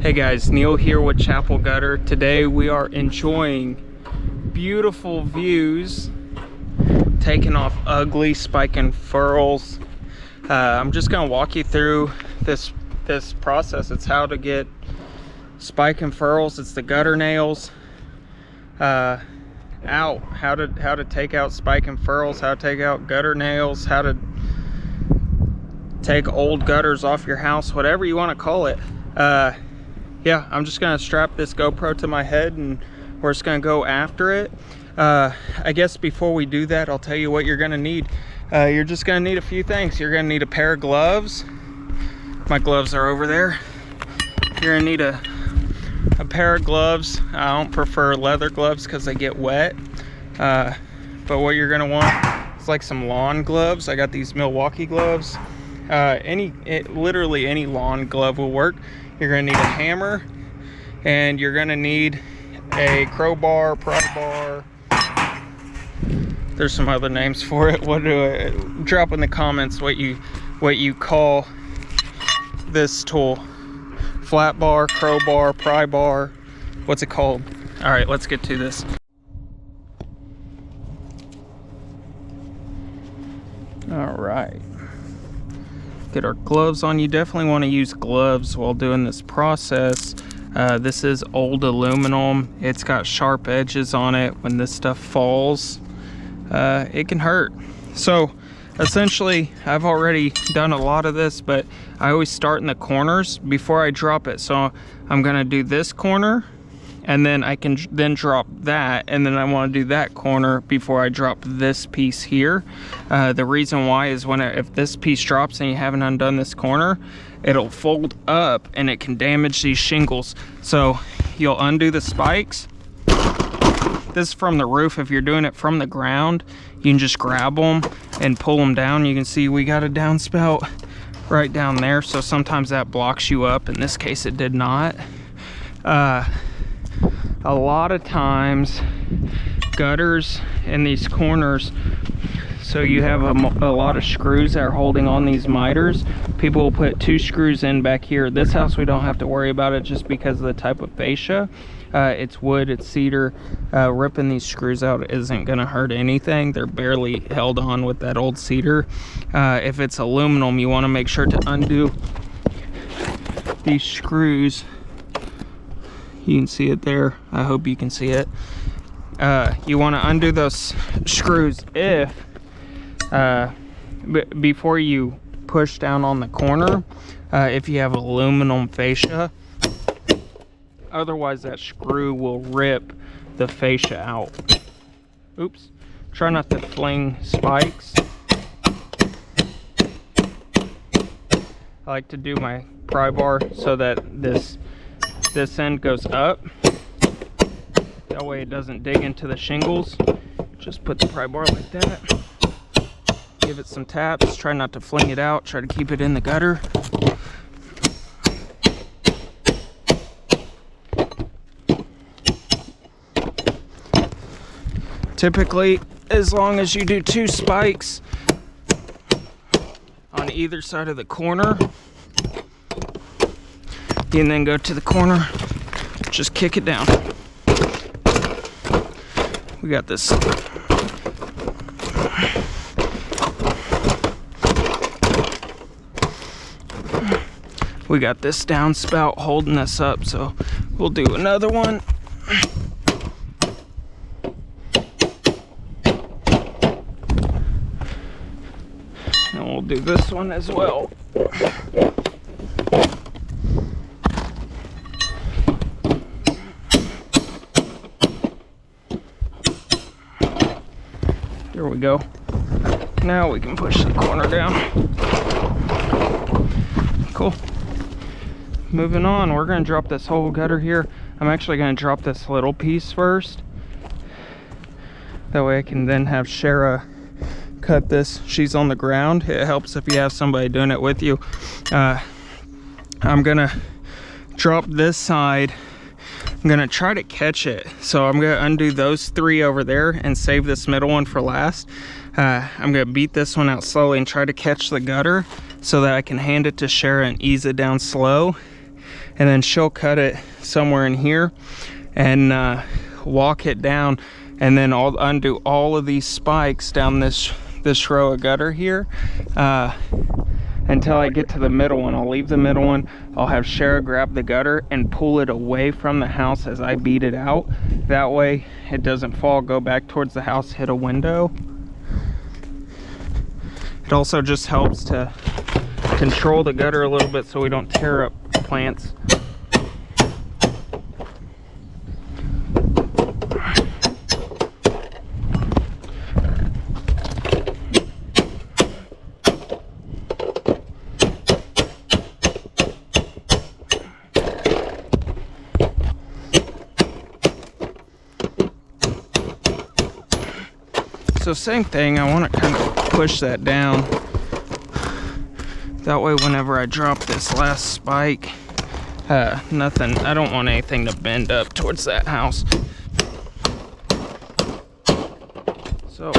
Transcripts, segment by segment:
Hey guys, Neil here with Chapel Gutter. Today we are enjoying beautiful views, taking off ugly spiking ferrules. I'm just gonna walk you through this process. It's how to get spiking ferrules. It's the gutter nails out. How to take out spiking ferrules, how to take out gutter nails, how to take old gutters off your house, whatever you want to call it. Yeah, I'm just gonna strap this GoPro to my head and we're just gonna go after it. I guess before we do that, I'll tell you what you're gonna need. You're just gonna need a few things. You're gonna need a pair of gloves. My gloves are over there. You're gonna need a pair of gloves. I don't prefer leather gloves because they get wet. But what you're gonna want is like some lawn gloves. I got these Milwaukee gloves. Literally any lawn glove will work. You're gonna need a hammer, and you're gonna need a crowbar, pry bar. There's some other names for it. Drop in the comments what you call this tool. Flat bar, crowbar, pry bar. What's it called? All right, let's get to this. All right. Get our gloves on. You definitely want to use gloves while doing this process. This is old aluminum. It's got sharp edges on it. When this stuff falls, it can hurt. So essentially, I've already done a lot of this, but I always start in the corners before I drop it. So I'm gonna do this corner, and then I can then drop that, and then I want to do that corner before I drop this piece here. The reason why is if this piece drops and you haven't undone this corner, it'll fold up and it can damage these shingles. So you'll undo the spikes. This is from the roof. If you're doing it from the ground, you can just grab them and pull them down. You can see we got a downspout right down there, so sometimes that blocks you up. In this case, it did not. A lot of times gutters in these corners, so you have a lot of screws that are holding on these miters. People will put 2 screws in back here. This house we don't have to worry about it just because of the type of fascia. It's wood, it's cedar. Ripping these screws out isn't gonna hurt anything. They're barely held on with that old cedar. If it's aluminum, you want to make sure to undo these screws. You can see it there. I hope you can see it. You want to undo those screws before you push down on the corner, if you have aluminum fascia. Otherwise that screw will rip the fascia out. Oops. Try not to fling spikes. I like to do my pry bar so that this end goes up. That way it doesn't dig into the shingles. Just put the pry bar like that. Give it some taps. Try not to fling it out. Try to keep it in the gutter. Typically, as long as you do 2 spikes on either side of the corner, and then go to the corner, just kick it down. We got this. We got this downspout holding us up, so we'll do another one. And we'll do this one as well. There we go. Now we can push the corner down. Cool. Moving on, we're gonna drop this whole gutter here. I'm actually gonna drop this little piece first. That way I can then have Shara cut this. She's on the ground. It helps if you have somebody doing it with you. I'm gonna drop this side. I'm gonna try to catch it. So I'm gonna undo those 3 over there and save this middle one for last. I'm gonna beat this one out slowly and try to catch the gutter so that I can hand it to Shara and ease it down slow. and then she'll cut it somewhere in here and walk it down, and then I'll undo all of these spikes down this row of gutter here until I get to the middle one. I'll leave the middle one. I'll have Shara grab the gutter and pull it away from the house as I beat it out. That way it doesn't fall, go back towards the house, hit a window. It also just helps to control the gutter a little bit so we don't tear up plants. So same thing, I want to kind of push that down. That way whenever I drop this last spike, nothing, I don't want anything to bend up towards that house. So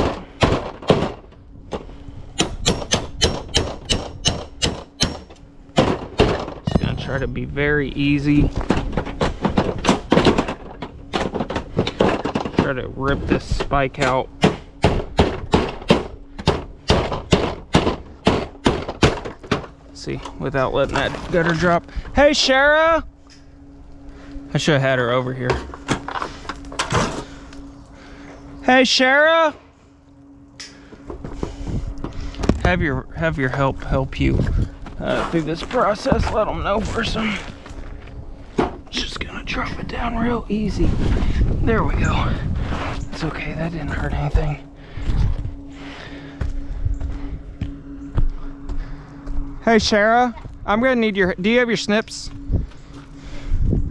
just gonna try to be very easy. Try to rip this spike out. See, without letting that gutter drop. Hey, Shara! I should have had her over here. Hey, Shara! Have your help you through this process. Let them know for some. Just gonna drop it down real easy. There we go. It's okay, that didn't hurt anything. Hey, Shara, I'm gonna need your, do you have your snips?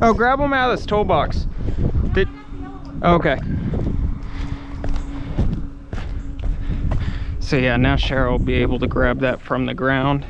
Oh, grab them out of this toolbox. Okay. So yeah, now Shara will be able to grab that from the ground.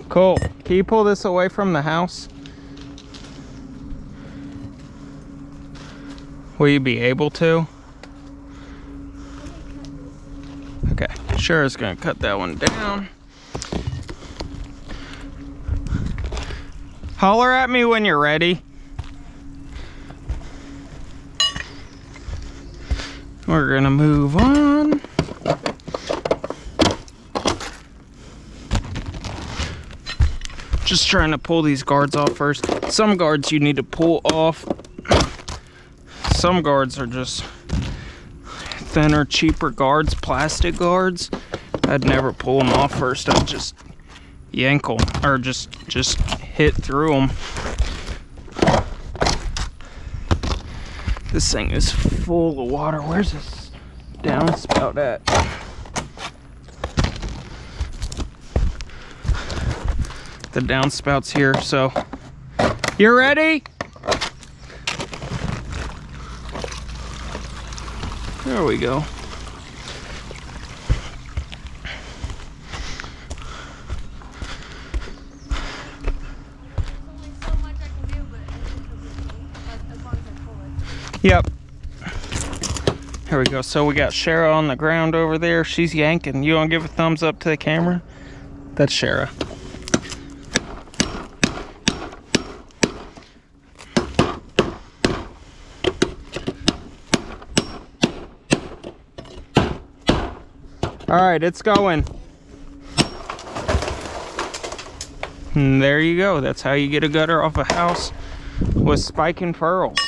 Cool. Can you pull this away from the house? Will you be able to? Okay, sure is gonna cut that one down. Holler at me when you're ready. We're gonna move on. Just trying to pull these guards off first. Some guards you need to pull off. Some guards are just thinner, cheaper guards, plastic guards. I'd never pull them off first. I'd just yank them, or just hit through them. This thing is full of water. Where's this downspout at? The downspouts here, so you ready? There we go. Yep. Here we go. So we got Shara on the ground over there. She's yanking. You want to give a thumbs up to the camera? That's Shara. All right, it's going. And there you go. That's how you get a gutter off a house with spiking ferrules.